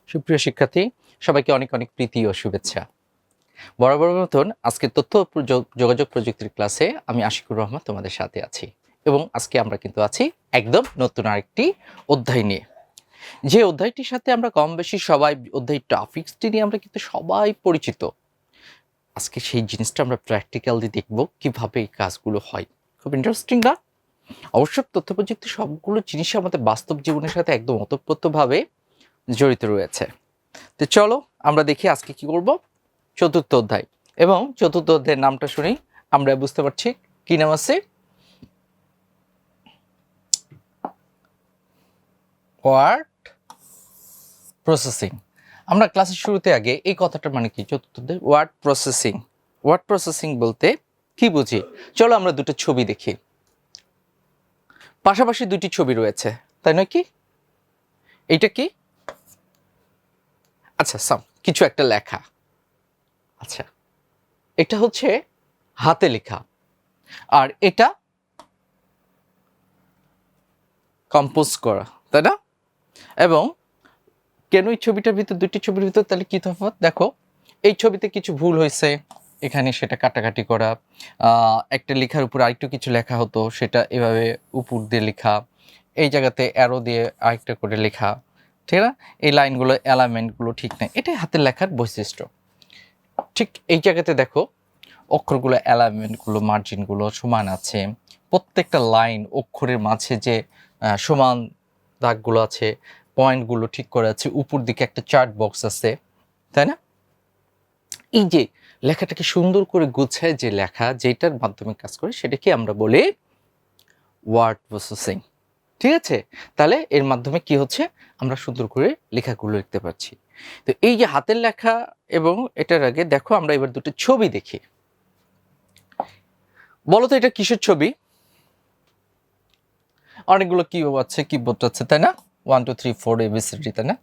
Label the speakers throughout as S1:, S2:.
S1: সুপ্রিয় শিক্ষার্থী, সবাইকে অনেক অনেক প্রীতি ও শুভেচ্ছা। বরাবর মতন আজকে তথ্য যোগাযোগ প্রযুক্তির ক্লাসে আমি আশিকুর রহমান তোমাদের সাথে আছি এবং আজকে আমরা কিন্তু আছি একদম নতুন আরেকটি অধ্যায় নিয়ে। যে অধ্যায়টির সাথে আমরা কম বেশি সবাই অধ্যায় টপিকসটি নিয়ে আমরা কিন্তু সবাই পরিচিত। আজকে সেই জিনিসটা আমরা প্র্যাকটিক্যালি দেখব কিভাবে এই কাজগুলো হয়। খুব ইন্টারেস্টিং না? অবশ্য তথ্য প্রযুক্তি সবগুলো জিনিস আমাদের বাস্তব জীবনের সাথে একদম ওতপ্রোতভাবে জড়িত রয়েছে। তো চলো আমরা দেখি আজকে কি করব। চতুর্থ অধ্যায়, এবং চতুর্থ অধ্যায়ের নামটা শুনি আমরা বুঝতে পারছি কি নাম আছে, ওয়ার্ড প্রসেসিং। আমরা ক্লাসের শুরুতে আগে এই কথাটার মানে কি, চতুর্থ অধ্যায় ওয়ার্ড প্রসেসিং। ওয়ার্ড প্রসেসিং বলতে কি বুঝি, চলো আমরা দুটো ছবি দেখি। পাশাপাশি দুটি ছবি রয়েছে, তাই নয় কি? এইটা কি? আচ্ছা, কিছু একটা লেখা। আচ্ছা, এটা হচ্ছে হাতে লেখা, আর এটা কম্পোজ করা, তাই না? এবং কেন এই ছবিটার ভিতর, দুটি ছবির ভিতর তাহলে কি তফাৎ দেখো। এই ছবিতে কিছু ভুল হয়েছে, এখানে সেটা কাটাকাটি করা। একটা লেখার উপর আরেকটু কিছু লেখা হতো, সেটা এভাবে উপর দিয়ে লেখা, এই জায়গাতে অ্যারো দিয়ে আরেকটা করে লেখা, ঠিক না? এই লাইনগুলো অ্যালাইনমেন্টগুলো ঠিক নেই, এটাই হাতের লেখার বৈশিষ্ট্য। ঠিক এই জায়গাতে দেখো অক্ষরগুলো, অ্যালাইনমেন্টগুলো, মার্জিনগুলো সমান আছে, প্রত্যেকটা লাইন অক্ষরের মাঝে যে সমান দাগগুলো আছে, পয়েন্টগুলো ঠিক করে আছে, উপর দিকে একটা চার্ট বক্স আছে, তাই না? এই যে লেখাটাকে সুন্দর করে গুছায় যে লেখা, যেটার মাধ্যমে কাজ করে, সেটাকে আমরা বলি ওয়ার্ড প্রসেসিং। ঠিক আছে? তাহলে এর মাধ্যমে কি হচ্ছে, আমরা সুন্দর করে লেখাগুলো লিখতে পারছি। তো এই যে হাতের লেখা, এবং এটার আগে দেখো আমরা এবার দুটো ছবি দেখি। বলো তো এটা কিসের ছবি? অনেকগুলো কিবোর্ড আছে, কিবোর্ড আছে, তাই না? 1 2 3 4 ABCD, তাই না?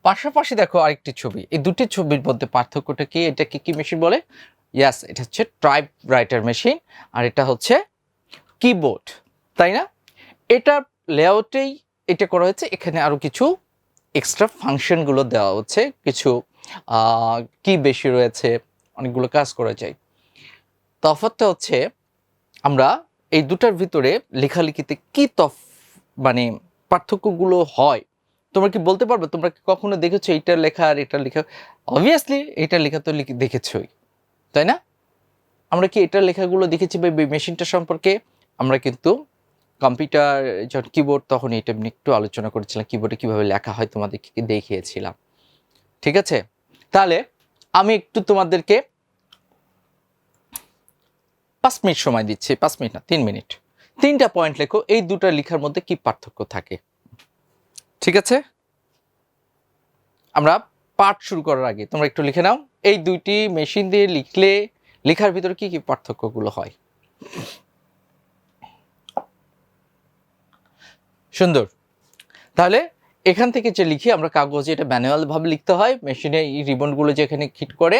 S1: পাশাপাশি দেখো আরেকটি ছবি। এই দুটি ছবির মধ্যে পার্থক্যটা কি? এটাকে কি মেশিন বলে? ইয়াস, এটা হচ্ছে টাইপ রাইটার মেশিন, আর এটা হচ্ছে কিবোর্ড, তাই না? এটা লেআউটেই এটা করা হয়েছে। এখানে আরো কিছু এক্সট্রা ফাংশনগুলো দেওয়া হচ্ছে, কিছু কি বেশি রয়েছে, অনেকগুলো কাজ করা যায়। তফাৎটা হচ্ছে আমরা এই দুটার ভিতরে লেখালেখিতে কি মানে পার্থক্যগুলো হয়, তোমরা কি বলতে পারবে? তোমরা কি কখনো দেখেছো এইটার লেখা আর এটার লেখা? অবভিয়াসলি এটার লেখা তো দেখেছই, তাই না? আমরা কি এটার লেখাগুলো দেখেছি বা মেশিনটা সম্পর্কে আমরা কিন্তু কম্পিউটার যখন কিবোর্ড, তখন এটা নিয়ে একটু আলোচনা করেছিলাম, কিবোর্ডে কিভাবে লেখা হয় তোমাদেরকে দেখিয়েছিলাম। ঠিক আছে? তাহলে আমি একটু তোমাদেরকে 5 মিনিট সময় দিচ্ছি, 5 মিনিট না, 3 মিনিট। 3টা পয়েন্ট লেখো, এই দুটা লেখার মধ্যে কি পার্থক্য থাকে। ঠিক আছে? আমরা পাঠ শুরু করার আগে তোমরা একটু লিখে নাও, এই দুইটি মেশিন দিয়ে লিখলে লেখার ভিতরে কি কি পার্থক্যগুলো হয়। সুন্দর। তাহলে এখান থেকে যে লিখি আমরা কাগজে, এটা ম্যানুয়াল ভাবে লিখতে হয়, মেশিনে এই রিবনগুলো যে এখানে হিট করে,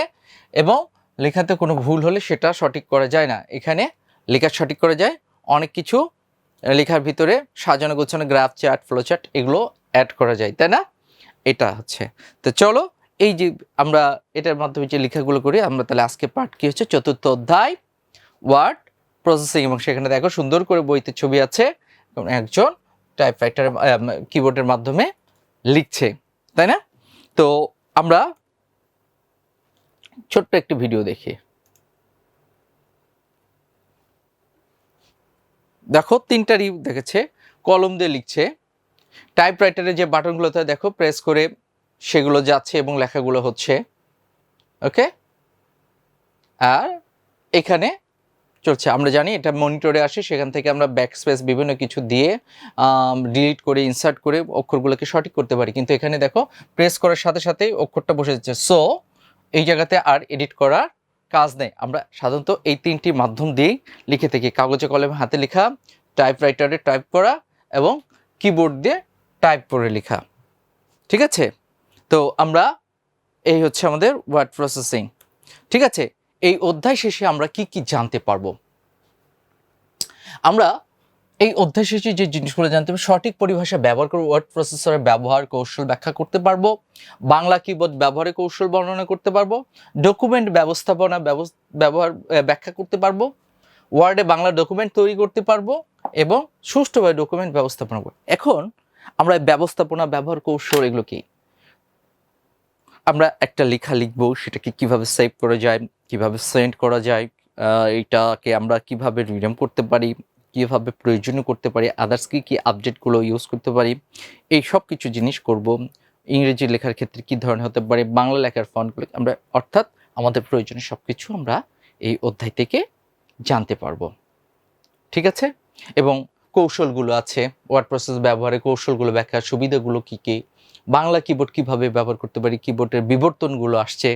S1: এবং লেখাতে কোনো ভুল হলে সেটা সঠিক করা যায় না। এখানে লেখা সঠিক করা যায়, অনেক কিছু লেখার ভিতরে সাজানো গোছানো গ্রাফ, চার্ট, ফ্লো চার্ট এগুলো অ্যাড করা যায়, তাই না? এটা হচ্ছে। তো চলো এই যে আমরা এটার মাধ্যমে যে লেখাগুলো করি আমরা, তাহলে আজকে পার্ট কি হচ্ছে, চতুর্থ অধ্যায় ওয়ার্ড প্রসেসিং। এবং সেখানে দেখো সুন্দর করে বইতে ছবি আছে, একজন টাইপরাইটার কিবোর্ডের মাধ্যমে লিখছে, তাই না? তো আমরা ছোট্ট একটি ভিডিও দেখি। দেখো 3টারই দেখেছে, কলম দিয়ে লিখছে। টাইপরাইটারের যে বাটনগুলোতে দেখো প্রেস করে সেগুলো যাচ্ছে এবং লেখাগুলো হচ্ছে, ওকে? আর এখানে চলছে, আমরা জানি এটা মনিটরে আসে, সেখান থেকে আমরা ব্যাকস্পেস বিভিন্ন কিছু দিয়ে ডিলিট করে, ইনসার্ট করে অক্ষরগুলোকে সঠিক করতে পারি। কিন্তু এখানে দেখো প্রেস করার সাথে সাথেই অক্ষরটা বসে যাচ্ছে। সো এই জায়গাতে আর এডিট করার কাজ নেই, আমরা সাধারণত এই 3টি মাধ্যম দিয়েই লিখে থাকি, কাগজে কলমে হাতে লেখা, টাইপরাইটারে টাইপ করা, এবং কিবোর্ড দিয়ে টাইপ করে লেখা। ঠিক আছে? তো আমরা এই হচ্ছে আমাদের ওয়ার্ড প্রসেসিং। ঠিক আছে? এই অধ্যায় শেষে আমরা কি কি জানতে পারবো? আমরা এই অধ্যায় শেষে যে জিনিসগুলো জানতে হবে, সঠিক পরিভাষা ব্যবহার করে ওয়ার্ড প্রসেসরের ব্যবহার কৌশল ব্যাখ্যা করতে পারবো, বাংলা কিবোর্ড ব্যবহারের কৌশল বর্ণনা করতে পারবো, ডকুমেন্ট ব্যবস্থাপনা ব্যাখ্যা করতে পারবো, ওয়ার্ডে বাংলা ডকুমেন্ট তৈরি করতে পারবো এবং সুষ্ঠুভাবে ডকুমেন্ট ব্যবস্থাপনা করবো। এখন আমরা ব্যবস্থাপনা ব্যবহার কৌশল এগুলো কি, আমরা একটা লেখা লিখবো, সেটাকে কিভাবে সেভ করা যায়, কিভাবে সেন্ড করা যায়, এইটাকে আমরা কিভাবে রিনেম করতে পারি, কিভাবে প্রয়োজনীয় করতে পারি, আদার্স কি আপডেটগুলো ইউজ করতে পারি, এই সব কিছু জিনিস করব। ইংরেজি লেখার ক্ষেত্রে কী ধরনের হতে পারে, বাংলা লেখার ফন্টগুলো আমরা, অর্থাৎ আমাদের প্রয়োজনীয় সব কিছু আমরা এই অধ্যায় থেকে জানতে পারবো। ঠিক আছে, এবং কৌশলগুলো আছে, ওয়ার্ড প্রসেস ব্যবহারের কৌশলগুলো ব্যাখ্যা, সুবিধাগুলো কী কী, বাংলা কিবোর্ড কিভাবে ব্যবহার করতে পারি, কিবোর্ডের বিবর্তনগুলো আসছে,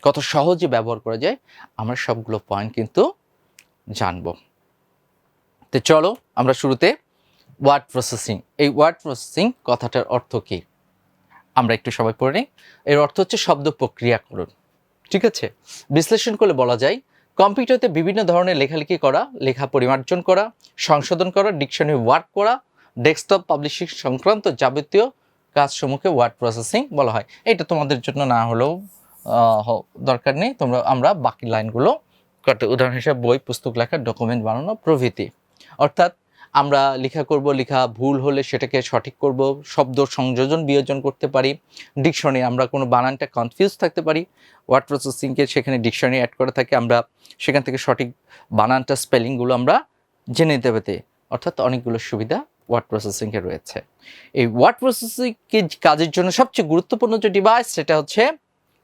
S1: কত সহজে ব্যবহার করা যায়, আমরা সবগুলো পয়েন্ট কিন্তু জানবো। তো চলো আমরা শুরুতে ওয়ার্ড প্রসেসিং, এই ওয়ার্ড প্রসেসিং কথাটার অর্থ কী আমরা একটু সবাই পড়ে নিই। এর অর্থ হচ্ছে শব্দ প্রক্রিয়াকরণ। ঠিক আছে, বিশ্লেষণ করলে বলা যায় কম্পিউটারে বিভিন্ন ধরনের লেখালেখি করা, লেখা পরিমার্জন করা, সংশোধন করা, ডিকশনারি ওয়ার্ক করা, ডেস্কটপ পাবলিশিং সংক্রান্ত যাবতীয় কাজসমূহকে ওয়ার্ড প্রসেসিং বলা হয়। এটা তোমাদের জন্য না হলেও দরকার নেই, আমরা বাকি লাইনগুলো করতে, উদাহরণ হিসেবে বই পুস্তক লেখা, ডকুমেন্ট বানানো প্রভৃতি। অর্থাৎ আমরা লেখা করব, লেখা ভুল হলে সেটাকে সঠিক করব, শব্দ সংযোজন বিয়োজন করতে পারি, ডিকশনারি আমরা কোনো বানানটা কনফিউজ থাকতে পারি, ওয়ার্ড প্রসেসিংকে সেখানে ডিকশনারি অ্যাড করা থাকে, আমরা সেখান থেকে সঠিক বানানটা স্পেলিংগুলো আমরা জেনে নিতে পেতে, অর্থাৎ অনেকগুলো সুবিধা ওয়ার্ড প্রসেসিংয়ে রয়েছে। এই ওয়ার্ড প্রসেসিং কাজের জন্য সবচেয়ে গুরুত্বপূর্ণ যে ডিভাইস সেটা হচ্ছে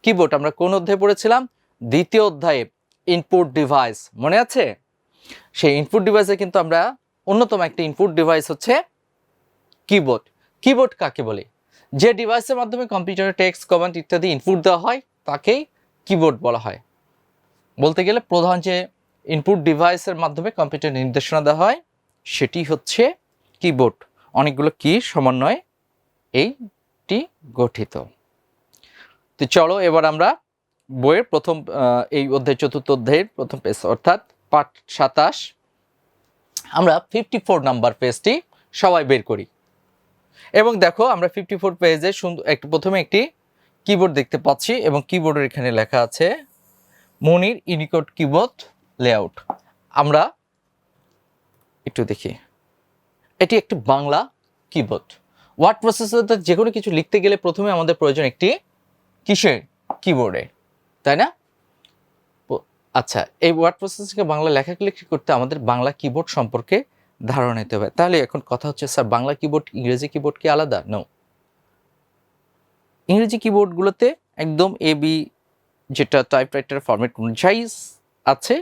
S1: কিবোর্ড। আমরা কোন অধ্যায়ে পড়েছিলাম? দ্বিতীয় অধ্যায়ে ইনপুট ডিভাইস, মনে আছে? সেই ইনপুট ডিভাইসে কিন্তু আমরা অন্যতম একটা ইনপুট ডিভাইস হচ্ছে কিবোর্ড। কিবোর্ড কাকে বলে? যে ডিভাইসের মাধ্যমে কম্পিউটারে টেক্সট, কমান্ড ইত্যাদি ইনপুট দেওয়া হয় তাকেই কিবোর্ড বলা হয়। বলতে গেলে প্রধান যে ইনপুট ডিভাইসের মাধ্যমে কম্পিউটার নির্দেশনা দেওয়া হয় সেটি হচ্ছে কিবোর্ড। অনেকগুলো কি সমন্বয়ে এইটি গঠিত। তো চলো এবার আমরা বইয়ের প্রথম এই অধ্যায়, চতুর্থ অধ্যায়ের প্রথম পেজ অর্থাৎ পাঠ 27, আমরা 54 নাম্বার পেজটি সবাই বের করি এবং দেখো আমরা 54 পেজে প্রথমে একটি কিবোর্ড দেখতে পাচ্ছি এবং কিবোর্ডের এখানে লেখা আছে মনির ইউনিকোড কিবোর্ড লেআউট। আমরা একটু দেখি, এটি একটি বাংলা কিবোর্ড। ওয়ার্ড প্রসেসরে যে কোনো কিছু লিখতে গেলে প্রথমে আমাদের প্রয়োজন একটি কিসের? কিবোর্ডে, তাই না? আচ্ছা, এই ওয়ার্ড প্রসেসিংকে বাংলা লেখালেখি করতে আমাদের বাংলা কিবোর্ড সম্পর্কে ধারণা নিতে হবে। তাহলে এখন কথা হচ্ছে, স্যার বাংলা কিবোর্ড ইংরেজি কিবোর্ড কি আলাদা? নো। ইংরেজি কিবোর্ডগুলোতে একদম এবি যেটা টাইপরাইটার ফরম্যাট অনুযায়ী আছে,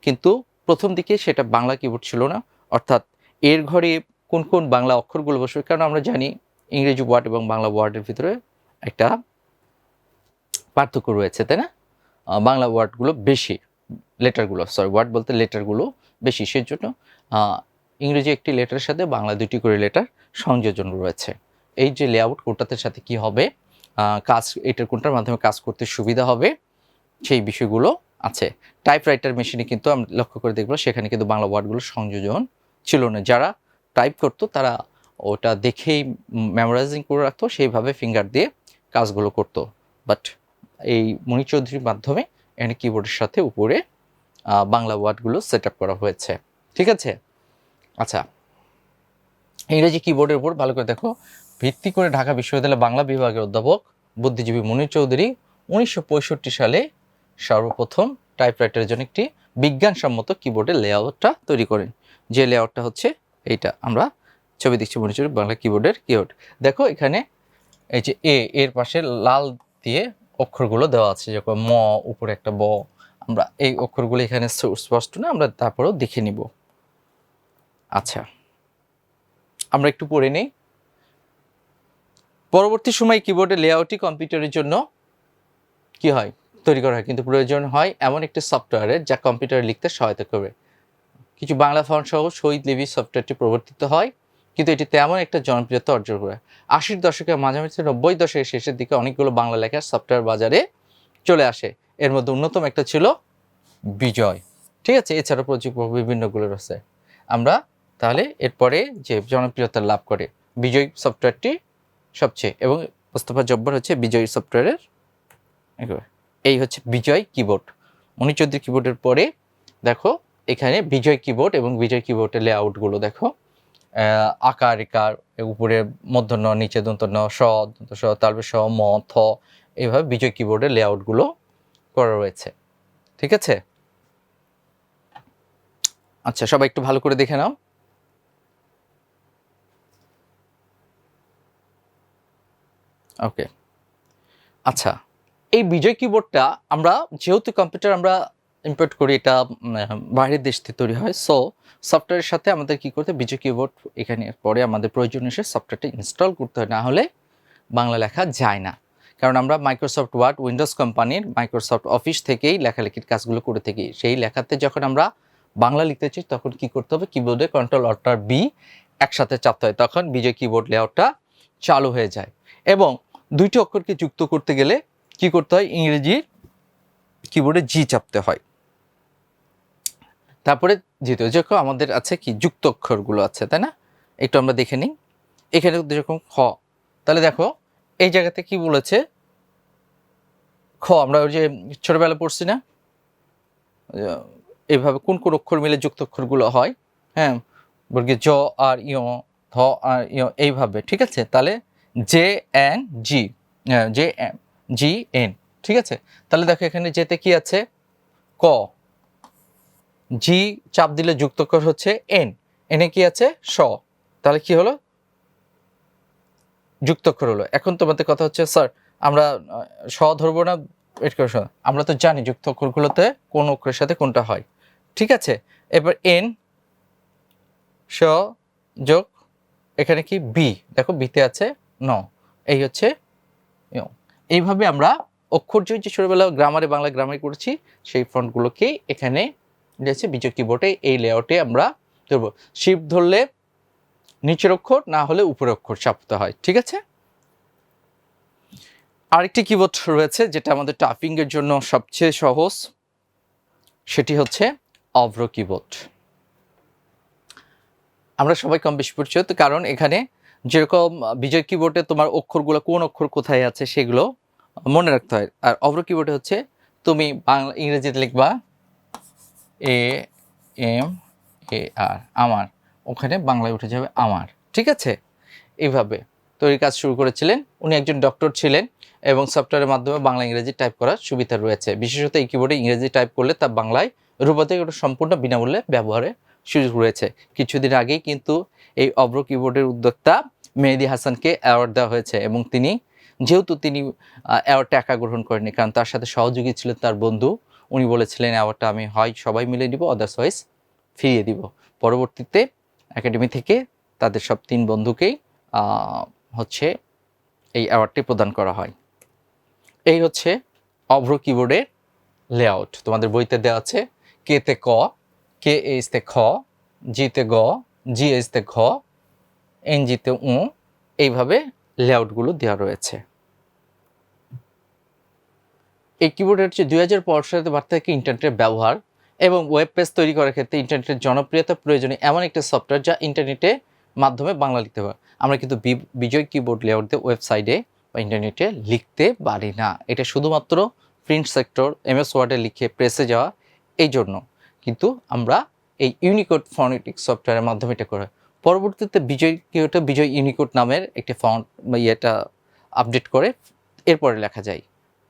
S1: কিন্তু প্রথম দিকে সেটা বাংলা কিবোর্ড ছিল না। অর্থাৎ এর ঘরে কোন কোন বাংলা অক্ষরগুলো বসবে, কারণ আমরা জানি ইংরেজি ওয়ার্ড এবং বাংলা ওয়ার্ডের ভিতরে একটা পার্থক্য রয়েছে, তাই না? বাংলা ওয়ার্ডগুলো বেশি, লেটারগুলো, ওয়ার্ড বলতে লেটারগুলো বেশি, সেই জন্য ইংরেজি একটি লেটারের সাথে বাংলা দুটি করে লেটার সংযোজন রয়েছে। এই যে লেআউট কোনটার সাথে কি হবে, কাজ এটার কোনটার মাধ্যমে কাজ করতে সুবিধা হবে, সেই বিষয়গুলো আছে। টাইপরাইটার মেশিনে কিন্তু আমরা লক্ষ্য করে দেখব সেখানে কিন্তু বাংলা ওয়ার্ডগুলো সংযোজন ছিল না। যারা টাইপ করতো তারা ওটা দেখেই মেমোরাইজিং করে রাখতো, সেইভাবে ফিঙ্গার দিয়ে কাজগুলো করতো। বাট এই মনি চৌধুরীর মাধ্যমে এখানে কিবোর্ডের সাথে উপরে বাংলা ওয়ার্ডগুলো সেট আপ করা হয়েছে। ঠিক আছে, আচ্ছা, ইংরেজি কিবোর্ডের উপর ভালো করে দেখো, ভিত্তি করে ঢাকা বিশ্ববিদ্যালয় বাংলা বিভাগের অধ্যাপক বুদ্ধিজীবী মনির চৌধুরী 1965 সালে সর্বপ্রথম টাইপরাইটারের জন্য একটি বিজ্ঞানসম্মত কিবোর্ডের লেআউটটা তৈরি করেন। যে লেআউটটা হচ্ছে এইটা, আমরা ছবি দেখছি মনির চৌধুরী বাংলা কিবোর্ডের কিবোর্ড। দেখো এখানে এই যে এর পাশে লাল দিয়ে অক্ষরগুলো দেওয়া আছে, যেরকম ম, উপরে একটা ব, আমরা এই অক্ষরগুলো এখানে স্পষ্ট না, আমরা তারপরেও দেখে নিব। আচ্ছা, আমরা একটু পড়ে নেই। পরবর্তী সময় কিবোর্ডের লেআউটটি কম্পিউটারের জন্য কি হয়? তৈরি করা হয়, কিন্তু প্রয়োজন হয় এমন একটি সফটওয়্যারের যা কম্পিউটারে লিখতে সহায়তা করবে। কিছু বাংলা ফন্ট সহ শহীদ লিপি সফটওয়্যারটি প্রবর্তিত হয়, কিন্তু এটি তেমন একটা জনপ্রিয়তা অর্জন করে। 80-র দশকের মাঝামাঝি 90 দশকের শেষের দিকে অনেকগুলো বাংলা লেখার সফটওয়্যার বাজারে চলে আসে। এর মধ্যে অন্যতম একটা ছিল বিজয়। ঠিক আছে, এছাড়া প্রযুক্তি বিভিন্নগুলো রয়েছে। আমরা তাহলে এরপরে যে জনপ্রিয়তা লাভ করে বিজয় সফটওয়্যারটি সবচেয়ে, এবং মোস্তফা জব্বার হচ্ছে বিজয় সফটওয়্যারের, এই হচ্ছে বিজয় কিবোর্ড। মনির চৌধুরী কিবোর্ডের পরে দেখো এখানে বিজয় কিবোর্ড, এবং বিজয় কিবোর্ডের লেআউটগুলো দেখো, আকার রেকার উপরে মূর্ধন্য, নিচে দন্তন্য, স তালবে স ম থ, এইভাবে বিজয় কিবোর্ডের লেআউটগুলো করা রয়েছে। ঠিক আছে, আচ্ছা সবাই একটু ভালো করে দেখে নাও। ওকে, আচ্ছা এই বিজয় কিবোর্ডটা আমরা যেহেতু কম্পিউটার আমরা ইম্পোর্ট করি, এটা বাইরের দেশ থেকে তৈরি হয়, সো সফটওয়্যারের সাথে আমাদের কি করতে, বিজয় কিবোর্ড এখানে পরে আমাদের প্রয়োজন এসে সফটওয়্যারটা ইনস্টল করতে হয়, না হলে বাংলা লেখা যায় না। কারণ আমরা মাইক্রোসফট ওয়ার্ড, উইন্ডোজ কোম্পানির মাইক্রোসফট অফিস থেকেই লেখালেখির কাজগুলো করে থাকি। সেই লেখাতে যখন আমরা বাংলা লিখতে চাই তখন কি করতে হবে, কিবোর্ডে কন্ট্রোল অল্টার বি একসাথে চাপতে হয়, তখন বিজয় কিবোর্ড লেআউটটা চালু হয়ে যায়। এবং দুইটি অক্ষরকে যুক্ত করতে গেলে কি করতে হয়, ইংরেজির কিবোর্ডে জি চাপতে হয়। তারপরে যেহেতু যখন আমাদের আছে কি যুক্ত অক্ষরগুলো আছে, তাই না, একটু আমরা দেখে নিই। এখানে যেরকম খ, তাহলে দেখো এই জায়গাতে কি বলেছে, খ আমরা ওই যে ছোটবেলা পড়ছি না, এইভাবে কোন কোন অক্ষর মিলে যুক্ত অক্ষরগুলো হয়, হ্যাঁ, বর্গে জ আর ইয়, ধ আর ইয়, এইভাবে। ঠিক আছে, তাহলে J N G, J M G N, ঠিক আছে। তাহলে দেখো এখানে যেতে কি আছে, ক, জি চাপ দিলে যুক্ত অক্ষর হচ্ছে এন, এনে কি আছে স, তাহলে কি হলো, যুক্ত অক্ষর হলো। এখন তোমাদের কথা হচ্ছে স্যার আমরা স ধরবো না, আমরা তো জানি যুক্ত অক্ষরগুলোতে কোন অক্ষরের সাথে কোনটা হয়। ঠিক আছে, এবার এন স যোগ এখানে কি বি, দেখো বিতে আছে ন, এই হচ্ছে এইভাবে আমরা অক্ষর যে ছোটবেলা গ্রামারে, বাংলা গ্রামারে করেছি সেই ফন্টগুলোকে এখানে দিয়েছে বিজয় কিবোর্ডে, এই লেআউটে আমরা ধরবো। শিফট ধরলে নিচের অক্ষর, না হলে উপরের অক্ষর চাপতে হয়। ঠিক আছে, আরেকটি কিবোর্ড রয়েছে যেটা আমাদের টাইপিং এর জন্য সবচেয়ে সহজ, সেটি হচ্ছে অভ্র কিবোর্ড। আমরা সবাই কম বেশি পরিচিত, কারণ এখানে যেরকম বিজয় কিবোর্ডে তোমার অক্ষরগুলো কোন অক্ষর কোথায় আছে সেগুলো মনে রাখতে হয়, আর অভ্র কিবোর্ডে হচ্ছে তুমি বাংলা ইংরেজিতে লিখবা এ এম এ আর, আমার, ওখানে বাংলায় উঠে যাবে আমার। ঠিক আছে, এইভাবে তৈরি কাজ শুরু করেছিলেন উনি, একজন ডক্টর ছিলেন, এবং সফটওয়্যারের মাধ্যমে বাংলা ইংরেজি টাইপ করার সুবিধা রয়েছে। বিশেষত এই কিবোর্ডে ইংরেজি টাইপ করলে তা বাংলায় রূপান্তরিত সম্পূর্ণ বিনামূল্যে ব্যবহারের সুযোগ রয়েছে। কিছুদিন আগেই কিন্তু এই অভ্র কিবোর্ডের উদ্যোক্তা মেহেদী হাসানকে অ্যাওয়ার্ড দেওয়া হয়েছে, এবং যেহেতু তিনি অ্যাওয়ার্ডটা একা গ্রহণ করেনি, কারণ তার সাথে সহযোগী ছিলেন তার বন্ধু, উনি বলেছিলেন অ্যাওয়ার্ডটা আমি হয় সবাই মিলে নিব, আদারওয়াইজ ফিরিয়ে দিব। পরবর্তীতে একাডেমি থেকে তাদের সব 3 বন্ধুকেই হচ্ছে এই অ্যাওয়ার্ডটি প্রদান করা হয়। এই হচ্ছে অভ্র কিবোর্ডের লেআউট, তোমাদের বইতে দেওয়া আছে, কে তে ক, কে এস তে খ, জি তে গ, জি এস তে ঘ, এন জি তে উ, এইভাবে লেআউটগুলো দেওয়া রয়েছে। এই কিবোর্ডের হচ্ছে 2005 সালে বাড়তে থাকে ইন্টারনেটের ব্যবহার এবং ওয়েব পেজ তৈরি করার ক্ষেত্রে ইন্টারনেটের জনপ্রিয়তা প্রয়োজনীয় এমন একটা সফটওয়্যার যা ইন্টারনেটের মাধ্যমে বাংলা লিখতে পারে। আমরা কিন্তু বিজয় কিবোর্ড লেআউট দিয়ে ওয়েবসাইটে বা ইন্টারনেটে লিখতে পারি না, এটা শুধুমাত্র প্রিন্ট সেক্টর, এমএস ওয়ার্ডে লিখে প্রেসে যাওয়া, এই জন্য কিন্তু আমরা এই ইউনিকোড ফনেটিক সফটওয়্যারের মাধ্যমে এটা করা। পরবর্তীতে বিজয় ইউনিকোড নামের একটি ফন্ট বা ইয়েটা আপডেট করে এরপরে লেখা যায়,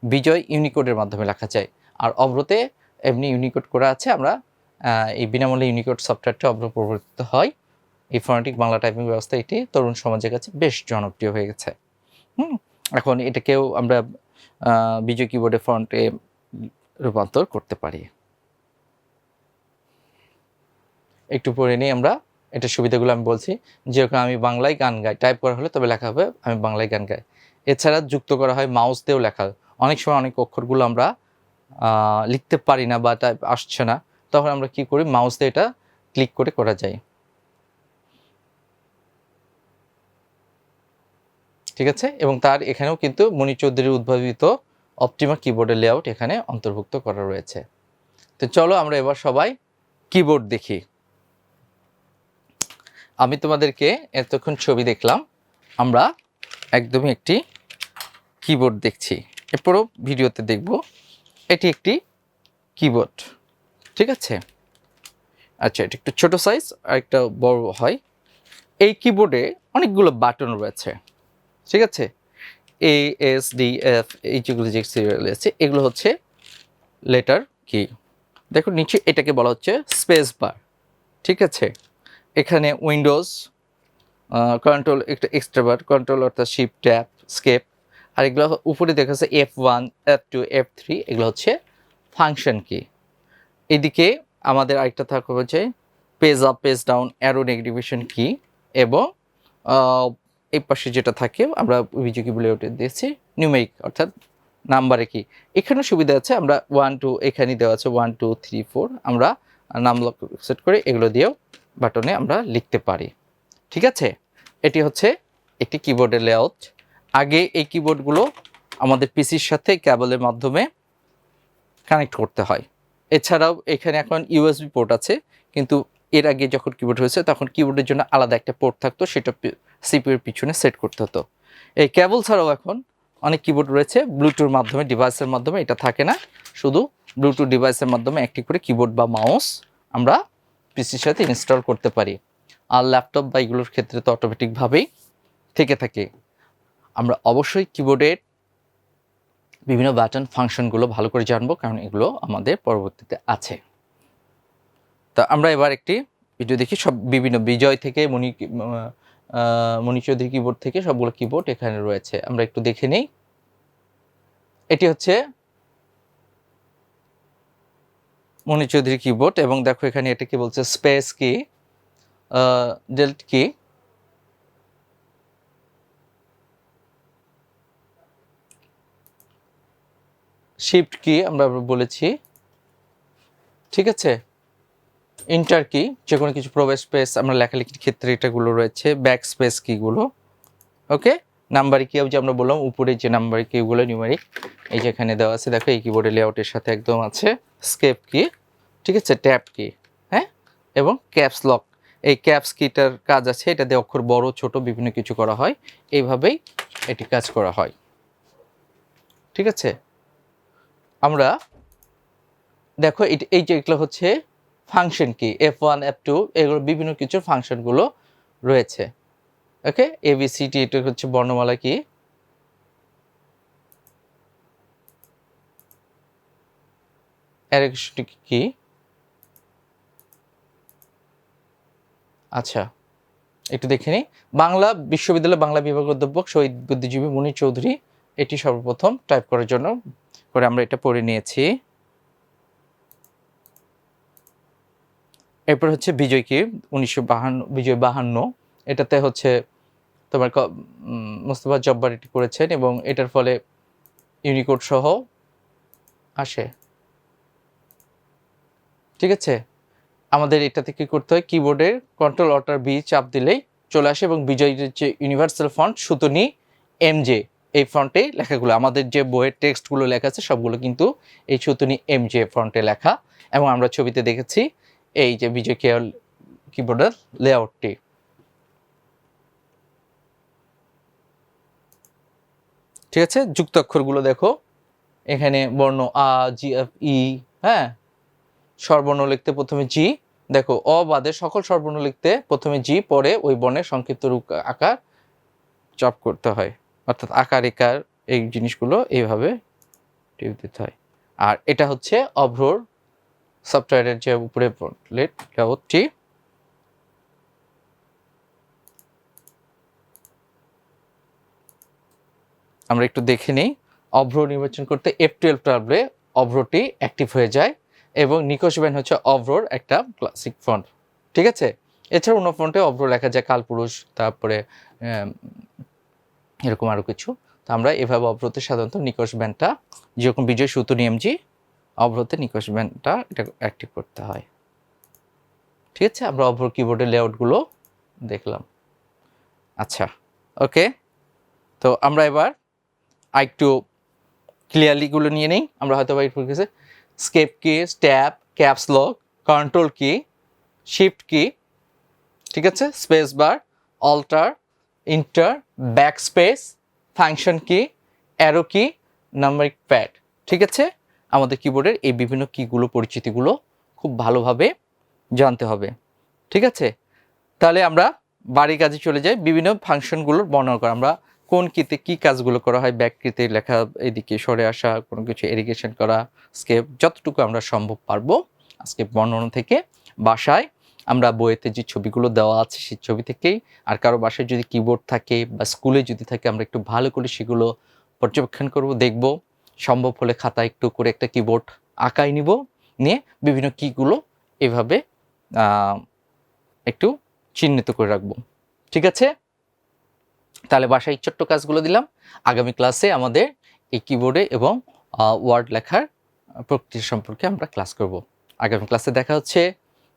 S1: বিজয় ইউনিকোডের মাধ্যমে লেখা যায়। আর অভ্রতে এমনি ইউনিকোড করা আছে, আমরা এই বিনামূল্যে ইউনিকোড সফটওয়্যারটি অভ্র প্রবর্তিত হয়। এই ফনেটিক বাংলা টাইপিং ব্যবস্থা এটি তরুণ সমাজের কাছে বেশ জনপ্রিয় হয়ে গেছে। এখন এটাকেও আমরা বিজয় কিবোর্ডে ফন্টে রূপান্তর করতে পারি। একটু পরে নিই আমরা এটা সুবিধাগুলো আমি বলছি। যেরকম আমি বাংলায় গান গাই, টাইপ করা হলে তবে লেখা হবে আমি বাংলায় গান গাই। এছাড়া যুক্ত করা হয় মাউস দিয়েও লেখা। অনেক সময় অনেক অক্ষরগুলো আমরা লিখতে পারি না বা টাইপ আসছে না, তখন আমরা কি করি, মাউস দিয়ে এটা ক্লিক করে করা যায়। ঠিক আছে, এবং তার এখানেও কিন্তু মনির চৌধুরীর উদ্ভাবিত অপটিমা কিবোর্ডের লেআউট এখানে অন্তর্ভুক্ত করা রয়েছে। তো চলো আমরা এবার সবাই কিবোর্ড দেখি। আমি তোমাদেরকে এতক্ষণ ছবি দেখলাম, আমরা একদমই একটি কিবোর্ড দেখছি, এরপরও ভিডিওতে দেখব এটি একটি কিবোর্ড, ঠিক আছে। আচ্ছা, এটা একটু ছোট সাইজ আর একটা বড় হয়। এই কিবোর্ডে অনেকগুলো বাটন রয়েছে, ঠিক আছে। এ এস ডি এফ এই যেগুলো যে সিরিয়াল আছে এগুলো হচ্ছে লেটার কি। দেখো নিচে এটাকে বলা হচ্ছে স্পেস বার, ঠিক আছে। এখানে উইন্ডোজ কন্ট্রোল, একটা এক্সট্রা বার কন্ট্রোল অর্থাৎ শিফট ট্যাব স্কেপ, আর এগুলো উপরে দেখা যাচ্ছে F1 F2 F3 এগুলো হচ্ছে ফাংশন কি। এদিকে আমাদের আরেকটা থাকবে হচ্ছে page up page down arrow নেগেটিভেশন কি, এবং এই পাশে যেটা থাকে আমরা অভিযোগ বলে ওটা দিয়েছি নিউমেরিক অর্থাৎ নাম্বারে কি। এখানে সুবিধা আছে, আমরা 1 2 এখানে দেওয়া আছে 1 2 3 4, আমরা নাম সেট করে এগুলো দিয়েও বাটনে আমরা লিখতে পারি, ঠিক আছে। এটি হচ্ছে একটি কিবোর্ডের লেআউট। আগে এই কিবোর্ডগুলো আমাদের পিসির সাথে কেবলের মাধ্যমে কানেক্ট করতে হয়। এছাড়াও এখানে এখন ইউএসবি পোর্ট আছে, কিন্তু এর আগে যখন কিবোর্ড হয়েছে তখন কিবোর্ডের জন্য আলাদা একটা পোর্ট থাকতো, সেটা সিপিইউর পিছনে সেট করতে হতো। এই কেবল ছাড়াও এখন অনেক কিবোর্ড রয়েছে ব্লুটুথের মাধ্যমে, ডিভাইসের মাধ্যমে, এটা থাকে না, শুধু ব্লুটুথ ডিভাইসের মাধ্যমে একটি করে কিবোর্ড বা মাউস আমরা পিসির সাথে ইনস্টল করতে পারি। আর ল্যাপটপ বা এগুলোর ক্ষেত্রে তো অটোমেটিকভাবেই থেকে থাকে। আমরা অবশ্যই কিবোর্ডের বিভিন্ন বাটন ফাংশনগুলো ভালো করে জানবো, কারণ এগুলো আমাদের পরবর্তীতে আছে। তা আমরা এবার একটি ভিডিও দেখি, সব বিভিন্ন বিজয় থেকে মণি চৌধুরী কিবোর্ড থেকে সবগুলো কিবোর্ড এখানে রয়েছে, আমরা একটু দেখে নেই। এটি হচ্ছে মণি চৌধুরী কিবোর্ড, এবং দেখো এখানে এটাকে বলছে স্পেস কি, ডেল্ট কি, শিফট কি আমরা বলেছি, ঠিক আছে। ইন্টার কি, যে কোনো কিছু প্রবেশ স্পেস আমরা লেখালেখির ক্ষেত্রে এটাগুলো রয়েছে, ব্যাক স্পেস কিগুলো, ওকে। নাম্বার কি যে আমরা বললাম উপরে যে নাম্বার কিগুলো নিউমেরিক, এই যে এখানে দেওয়া আছে, দেখো এই কিবোর্ডের লেআউটের সাথে একদম আছে। স্কেপ কি, ঠিক আছে, ট্যাব কি, হ্যাঁ, এবং ক্যাপস লক। এই ক্যাপস কিটার কাজ আছে, এটা দিয়ে অক্ষর বড় ছোট বিভিন্ন কিছু করা হয়, এইভাবেই এটি কাজ করা হয়, ঠিক আছে। আমরা দেখো এই যে এগুলো হচ্ছে ফাংশন কি, F1 F2 এগুলো বিভিন্ন কিছুর ফাংশনগুলো রয়েছে, ওকে। ABCD এটা হচ্ছে বর্ণমালা কি, অ্যারিথমেটিক কি, আচ্ছা একটু দেখে নিই। বাংলা বিশ্ববিদ্যালয় বাংলা বিভাগ অধ্যাপক শহীদ বুদ্ধিজীবী মণি চৌধুরী এটি সর্বপ্রথম টাইপ করার জন্য করে আমরা এটা পড়ে নিয়েছি। এরপর হচ্ছে বিজয় কি 1952, বিজয় 52, এটাতে হচ্ছে তোমার মোস্তফা জব্বার এটি করেছেন, এবং এটার ফলে ইউনিকোড সহ আসে, ঠিক আছে। আমাদের এটাতে কি করতে হয়, কিবোর্ডের কন্ট্রোল অল্টার বি চাপ দিলেই চলে আসে, এবং বিজয়ের যে ইউনিভার্সাল ফন্ট সুতনি এমজে এই ফন্টে লেখাগুলো, আমাদের যে বইয়ের টেক্সটগুলো লেখা আছে সবগুলো কিন্তু এই সুতনি এমজে ফন্টে লেখা, এবং আমরা ছবিতে দেখেছি এই যে বিজয় কিবোর্ডের লেআউটটি, ঠিক আছে। যুক্তাক্ষরগুলো দেখো এখানে বর্ণ আ জি এফ ই, হ্যাঁ, স্বরবর্ণ লিখতে প্রথমে জি, দেখো অ বাদে সকল স্বরবর্ণ লিখতে প্রথমে জি, পরে ওই বর্ণের সংক্ষিপ্ত রূপ আকার চপ করতে হয়, অর্থাৎ আকার একার এই জিনিসগুলো এইভাবে টিপ দিতে হয়। আর এটা হচ্ছে অভ্রর সফটওয়্যারের যে উপরে লেআউটটি, আমরা একটু দেখে নিই। অভ্র নির্বাচন করতে F12 টানলে অভ্রটি অ্যাক্টিভ হয়ে যায়, এবং নিকোশ ব্যান্ড হচ্ছে অভ্রর একটা ক্লাসিক ফন্ট, ঠিক আছে। এছাড়া অন্য ফন্টে অভ্র লেখা যায় কালপুরুষ, তারপরে এরকম আরও কিছু। তো আমরা এভাবে অভ্রতে সাধারণত নিকোশ ব্যান্ডটা, যেরকম বিজয় সুতনি এমজি, অভ্রতে নিকোশ ব্যান্ডটা এটা অ্যাক্টিভ করতে হয়, ঠিক আছে। আমরা অভ্র কিবোর্ডের লেআউটগুলো দেখলাম, আচ্ছা ওকে। তো আমরা এবার আরেকটু ক্লিয়ারলিগুলো নিয়ে নেই, আমরা হয়তো বা একটু গেছে escape key, tab, caps lock, control key, shift key, ঠিক আছে, space bar, alter, enter, back space, function key, arrow key, numeric pad. ঠিক আছে, আমাদের কিবোর্ডের এই বিভিন্ন কিগুলো পরিচিতিগুলো খুব ভালোভাবে জানতে হবে। ঠিক আছে, তাহলে আমরা বাড়ি কাজে চলে যাই। বিভিন্ন ফাংশনগুলোর বর্ণনা করা, আমরা কোন কিতে কি কাজগুলো করা হয়, ব্যাক কিতে লেখা, এদিকে সরে আসা, কোনো কিছু এরিগেশন করা, স্কেপ, যতটুকু আমরা সম্ভব পারবো আজকে বর্ণনা থেকে। বাসায় আমরা বইয়েতে যে ছবিগুলো দেওয়া আছে সেই ছবি থেকেই, আর কারো বাসায় যদি কিবোর্ড থাকে বা স্কুলে যদি থাকে, আমরা একটু ভালো করে সেগুলো পর্যবেক্ষণ করব, দেখব, সম্ভব হলে খাতা একটু করে একটা কিবোর্ড আঁকাই নিব, নিয়ে বিভিন্ন কিগুলো এভাবে একটু চিহ্নিত করে রাখবো। ঠিক আছে, তাহলে বাসায় ছোট্ট কাজগুলো দিলাম। আগামী ক্লাসে আমাদের এই কিবোর্ডে এবং ওয়ার্ড লেখার প্রক্রিয়া সম্পর্কে আমরা ক্লাস করব। আগামী ক্লাসে দেখা হচ্ছে।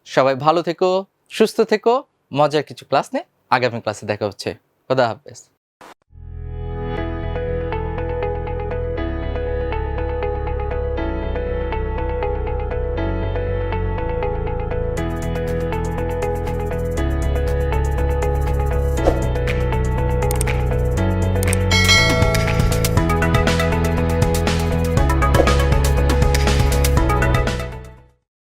S1: সবাই ভালো থেকো, সুস্থ থেকো, মজার কিছু ক্লাস নিয়ে আগামী ক্লাসে দেখা হচ্ছে। খোদা হাফেজ।